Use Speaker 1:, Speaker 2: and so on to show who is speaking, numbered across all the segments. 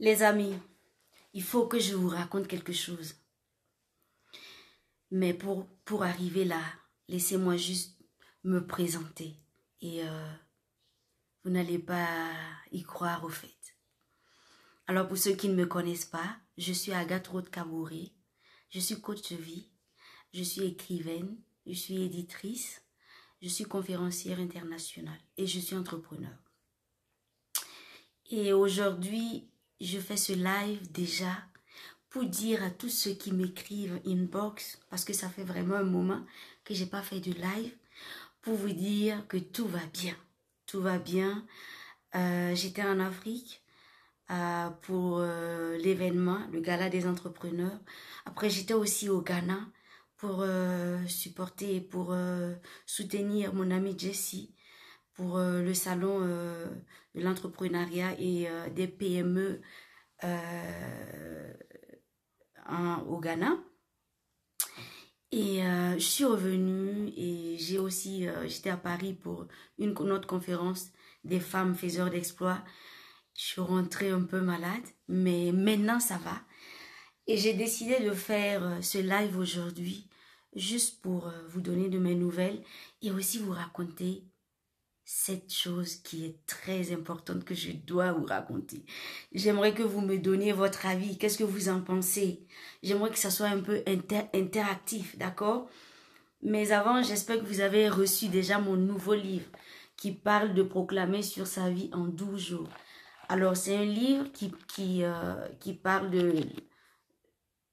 Speaker 1: Les amis, il faut que je vous raconte quelque chose. Mais pour arriver là, laissez-moi juste me présenter. Et vous n'allez pas y croire au fait. Alors pour ceux qui ne me connaissent pas, je suis Agathe Roth-Kabouré. Je suis coach de vie. Je suis écrivaine. Je suis éditrice. Je suis conférencière internationale. Et je suis entrepreneur. Et aujourd'hui, je fais ce live déjà pour dire à tous ceux qui m'écrivent inbox, parce que ça fait vraiment un moment que j'ai pas fait de live, pour vous dire que tout va bien. Tout va bien. J'étais en Afrique pour l'événement, le gala des entrepreneurs. Après, j'étais aussi au Ghana pour supporter et pour soutenir mon amie Jessie pour le salon de l'entrepreneuriat et des PME au Ghana. Et je suis revenue et j'ai aussi, j'étais à Paris pour une autre conférence des femmes faiseurs d'exploits. Je suis rentrée un peu malade, mais maintenant ça va. Et j'ai décidé de faire ce live aujourd'hui juste pour vous donner de mes nouvelles et aussi vous raconter cette chose qui est très importante que je dois vous raconter. J'aimerais que vous me donniez votre avis. Qu'est-ce que vous en pensez? J'aimerais que ça soit un peu interactif, d'accord? Mais avant, j'espère que vous avez reçu déjà mon nouveau livre qui parle de proclamer sur sa vie en 12 jours. Alors, c'est un livre qui parle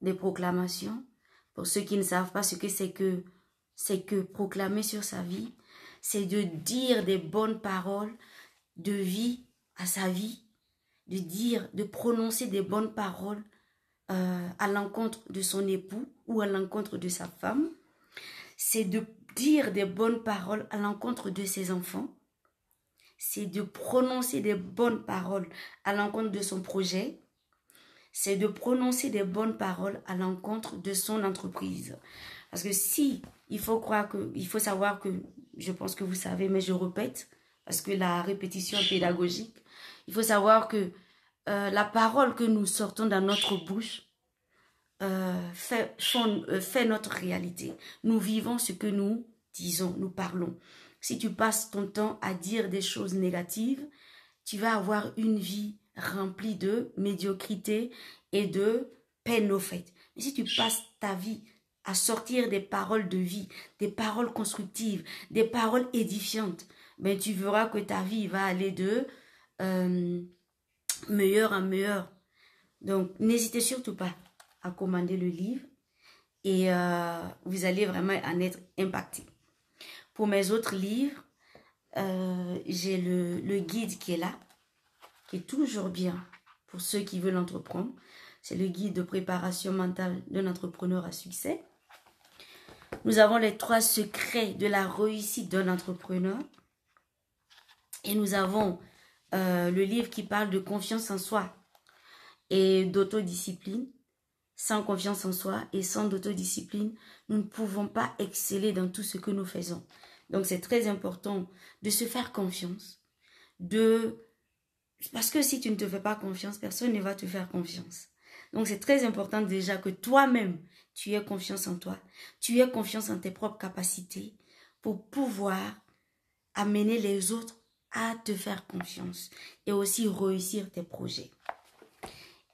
Speaker 1: des proclamations. Pour ceux qui ne savent pas ce que c'est que proclamer sur sa vie, c'est de dire des bonnes paroles de vie à sa vie, de prononcer des bonnes paroles à l'encontre de son époux ou à l'encontre de sa femme. C'est de dire des bonnes paroles à l'encontre de ses enfants. C'est de prononcer des bonnes paroles à l'encontre de son projet. C'est de prononcer des bonnes paroles à l'encontre de son entreprise. Parce que il faut savoir que, je pense que vous savez, mais je répète, parce que la répétition est pédagogique, il faut savoir que la parole que nous sortons dans notre bouche fait notre réalité. Nous vivons ce que nous disons, nous parlons. Si tu passes ton temps à dire des choses négatives, tu vas avoir une vie remplie de médiocrité et de peine au fait. Mais si tu passes ta vie à sortir des paroles de vie, des paroles constructives, des paroles édifiantes, ben tu verras que ta vie va aller de meilleur en meilleur. Donc, n'hésitez surtout pas à commander le livre et vous allez vraiment en être impacté. Pour mes autres livres, j'ai le guide qui est là, qui est toujours bien pour ceux qui veulent entreprendre. C'est le guide de préparation mentale d'un entrepreneur à succès. Nous avons les 3 secrets de la réussite d'un entrepreneur. Et nous avons le livre qui parle de confiance en soi et d'autodiscipline. Sans confiance en soi et sans autodiscipline, nous ne pouvons pas exceller dans tout ce que nous faisons. Donc c'est très important de se faire confiance. Parce que si tu ne te fais pas confiance, personne ne va te faire confiance. Donc c'est très important déjà que toi-même, tu aies confiance en toi. Tu aies confiance en tes propres capacités pour pouvoir amener les autres à te faire confiance et aussi réussir tes projets.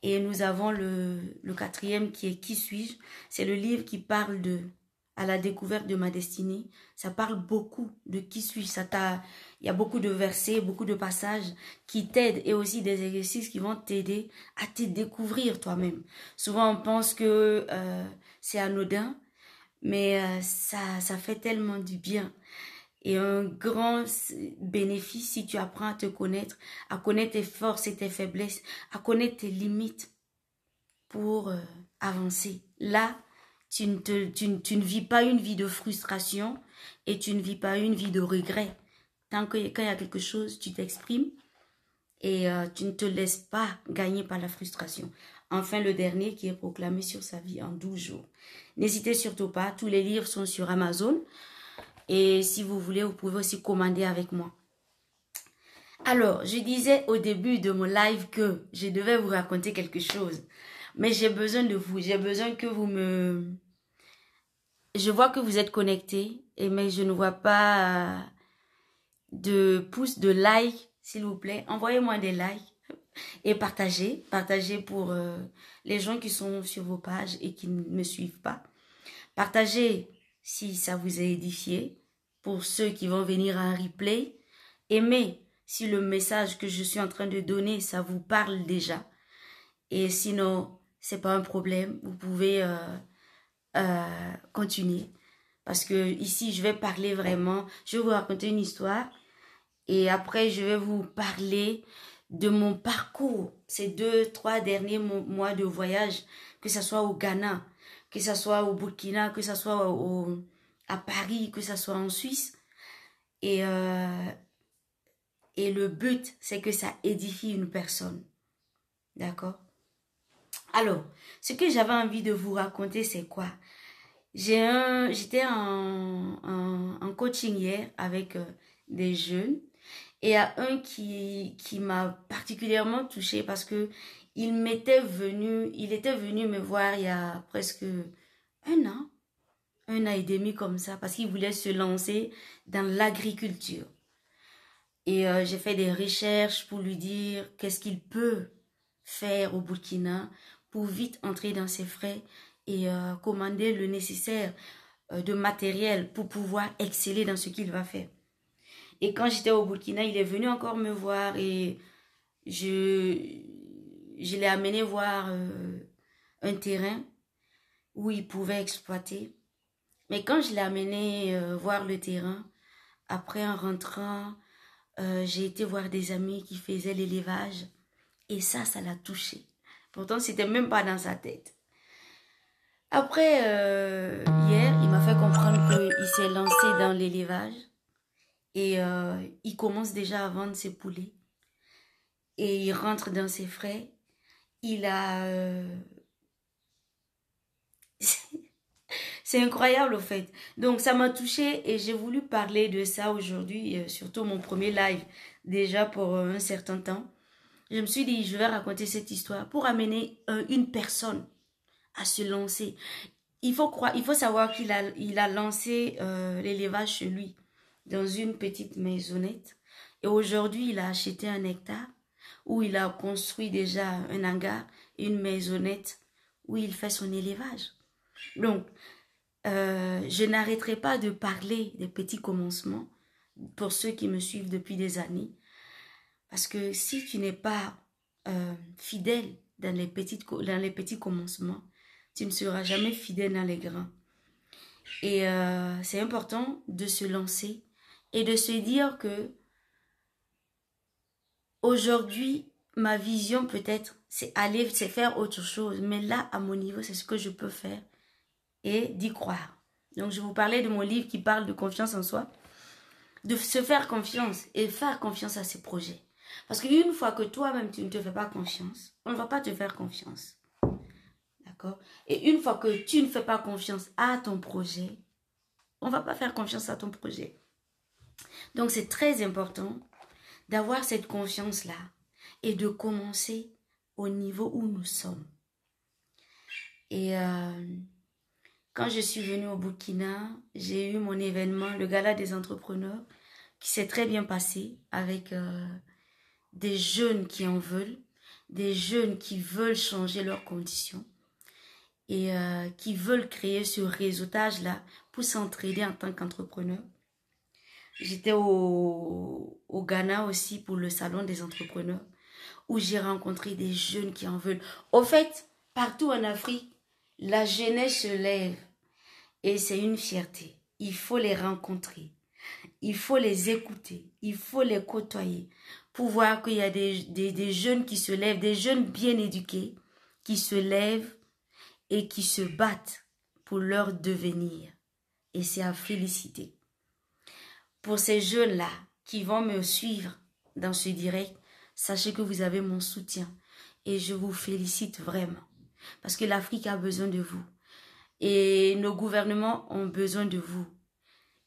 Speaker 1: Et nous avons le 4e qui est Qui suis-je? C'est le livre qui parle à la découverte de ma destinée. Ça parle beaucoup de qui suis-je. Il y a beaucoup de versets, beaucoup de passages qui t'aident et aussi des exercices qui vont t'aider à te découvrir toi-même. Souvent, on pense que c'est anodin, mais ça fait tellement du bien. Et un grand bénéfice si tu apprends à te connaître, à connaître tes forces et tes faiblesses, à connaître tes limites pour avancer. Là, tu ne vis pas une vie de frustration et tu ne vis pas une vie de regret. Quand il y a quelque chose, tu t'exprimes et tu ne te laisses pas gagner par la frustration. Enfin, le dernier qui est proclamé sur sa vie en 12 jours. N'hésitez surtout pas, tous les livres sont sur Amazon. Et si vous voulez, vous pouvez aussi commander avec moi. Alors, je disais au début de mon live que je devais vous raconter quelque chose. Mais j'ai besoin de vous. J'ai besoin que vous me... Je vois que vous êtes connectés, mais je ne vois pas de pouces, de like, s'il vous plaît. Envoyez-moi des likes et partagez. Partagez pour les gens qui sont sur vos pages et qui ne me suivent pas. Partagez si ça vous a édifié. Pour ceux qui vont venir à un replay. Aimez si le message que je suis en train de donner, ça vous parle déjà. Et sinon, c'est pas un problème. Vous pouvez continuer. Parce que ici, je vais parler vraiment. Je vais vous raconter une histoire. Et après, je vais vous parler de mon parcours. Ces 2-3 derniers mois de voyage. Que ce soit au Ghana, que ce soit au Burkina, que ce soit à Paris, que ce soit en Suisse. Et le but, c'est que ça édifie une personne. D'accord? Alors, ce que j'avais envie de vous raconter, c'est quoi? J'étais en coaching hier avec des jeunes. Et il y a un qui m'a particulièrement touchée parce que il était venu me voir il y a presque un an et demi comme ça, parce qu'il voulait se lancer dans l'agriculture. Et j'ai fait des recherches pour lui dire qu'est-ce qu'il peut faire au Burkina pour vite entrer dans ses frais et commander le nécessaire de matériel pour pouvoir exceller dans ce qu'il va faire. Et quand j'étais au Burkina, il est venu encore me voir et je l'ai amené voir un terrain où il pouvait exploiter. Mais quand je l'ai amené voir le terrain, après en rentrant, j'ai été voir des amis qui faisaient l'élevage et ça l'a touché. Pourtant, c'était même pas dans sa tête. Après, hier, il m'a fait comprendre qu'il s'est lancé dans l'élevage et il commence déjà à vendre ses poulets et il rentre dans ses frais. Il a... C'est incroyable au fait. Donc ça m'a touchée et j'ai voulu parler de ça aujourd'hui, surtout mon premier live déjà pour un certain temps. Je me suis dit, je vais raconter cette histoire pour amener une personne à se lancer. Il faut savoir qu'il a lancé l'élevage chez lui dans une petite maisonnette. Et aujourd'hui, il a acheté un hectare où il a construit déjà un hangar et une maisonnette où il fait son élevage. Donc, je n'arrêterai pas de parler des petits commencements pour ceux qui me suivent depuis des années. Parce que si tu n'es pas fidèle dans les petits commencements, tu ne seras jamais fidèle dans les grands. Et c'est important de se lancer et de se dire que aujourd'hui, ma vision peut-être, c'est faire autre chose. Mais là, à mon niveau, c'est ce que je peux faire et d'y croire. Donc, je vous parlais de mon livre qui parle de confiance en soi, de se faire confiance et faire confiance à ses projets. Parce qu'une fois que toi-même, tu ne te fais pas confiance, on ne va pas te faire confiance. D'accord? Et une fois que tu ne fais pas confiance à ton projet, on ne va pas faire confiance à ton projet. Donc, c'est très important d'avoir cette confiance-là et de commencer au niveau où nous sommes. Et quand je suis venue au Burkina, j'ai eu mon événement, le gala des entrepreneurs, qui s'est très bien passé avec des jeunes qui en veulent, des jeunes qui veulent changer leurs conditions et qui veulent créer ce réseautage-là pour s'entraider en tant qu'entrepreneur. J'étais au Ghana aussi pour le salon des entrepreneurs où j'ai rencontré des jeunes qui en veulent. Au fait, partout en Afrique, la jeunesse se lève et c'est une fierté. Il faut les rencontrer, il faut les écouter, il faut les côtoyer pour voir qu'il y a des jeunes qui se lèvent, des jeunes bien éduqués qui se lèvent et qui se battent pour leur devenir. Et c'est à féliciter. Pour ces jeunes-là qui vont me suivre dans ce direct, sachez que vous avez mon soutien et je vous félicite vraiment parce que l'Afrique a besoin de vous et nos gouvernements ont besoin de vous.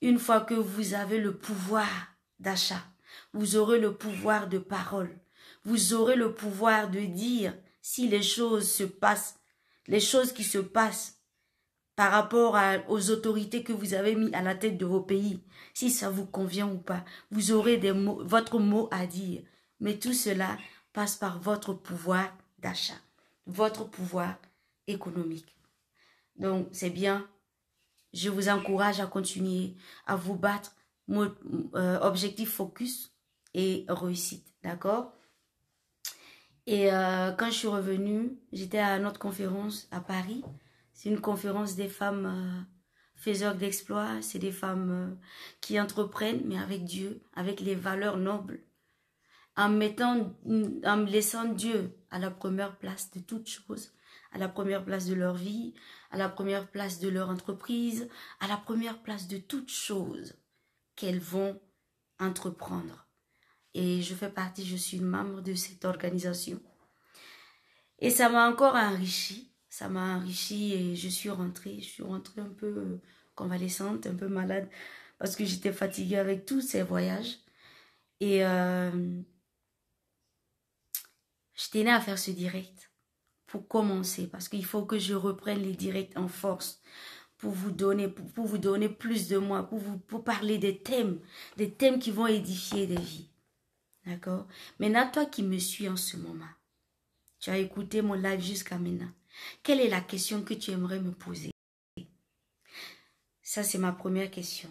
Speaker 1: Une fois que vous avez le pouvoir d'achat, Vous aurez le pouvoir de parole. Vous aurez le pouvoir de dire si les choses se passent, les choses qui se passent par rapport aux autorités que vous avez mis à la tête de vos pays, si ça vous convient ou pas. Vous aurez votre mot à dire. Mais tout cela passe par votre pouvoir d'achat, votre pouvoir économique. Donc, c'est bien. Je vous encourage à continuer à vous battre. Objectif focus et réussite. D'accord? Et quand je suis revenue, j'étais à notre conférence à Paris. C'est une conférence des femmes faiseurs d'exploits. C'est des femmes qui entreprennent, mais avec Dieu, avec les valeurs nobles. En laissant Dieu à la première place de toutes choses, à la première place de leur vie, à la première place de leur entreprise, à la première place de toutes choses qu'elles vont entreprendre. Et je fais partie, je suis membre de cette organisation. Et ça m'a encore enrichi, et je suis rentrée un peu convalescente, un peu malade, parce que j'étais fatiguée avec tous ces voyages. Et je tenais à faire ce direct pour commencer, parce qu'il faut que je reprenne les directs en force pour vous donner plus de moi, pour parler des thèmes qui vont édifier des vies. D'accord? Maintenant, toi qui me suis en ce moment, tu as écouté mon live jusqu'à maintenant. Quelle est la question que tu aimerais me poser? Ça, c'est ma première question.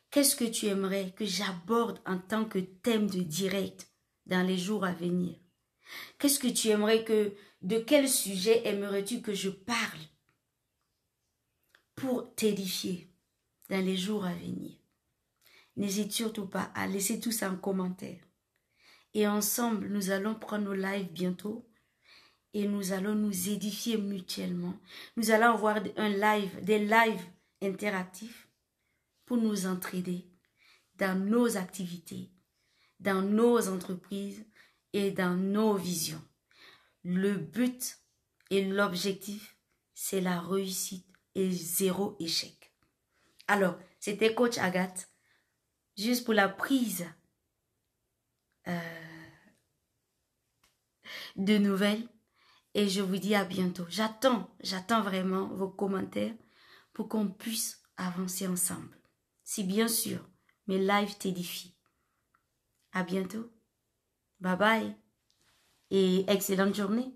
Speaker 1: Qu'est-ce que tu aimerais que j'aborde en tant que thème de direct dans les jours à venir? Qu'est-ce que tu aimerais de quel sujet aimerais-tu que je parle pour t'édifier dans les jours à venir? N'hésite surtout pas à laisser tout ça en commentaire. Et ensemble, nous allons prendre nos lives bientôt et nous allons nous édifier mutuellement. Nous allons avoir des lives interactifs pour nous entraider dans nos activités, dans nos entreprises et dans nos visions. Le but et l'objectif, c'est la réussite et zéro échec. Alors, c'était Coach Agathe, juste pour la prise de nouvelles. Et je vous dis à bientôt. J'attends vraiment vos commentaires pour qu'on puisse avancer ensemble. Si bien sûr, mes lives t'édifient. À bientôt. Bye bye. Et excellente journée.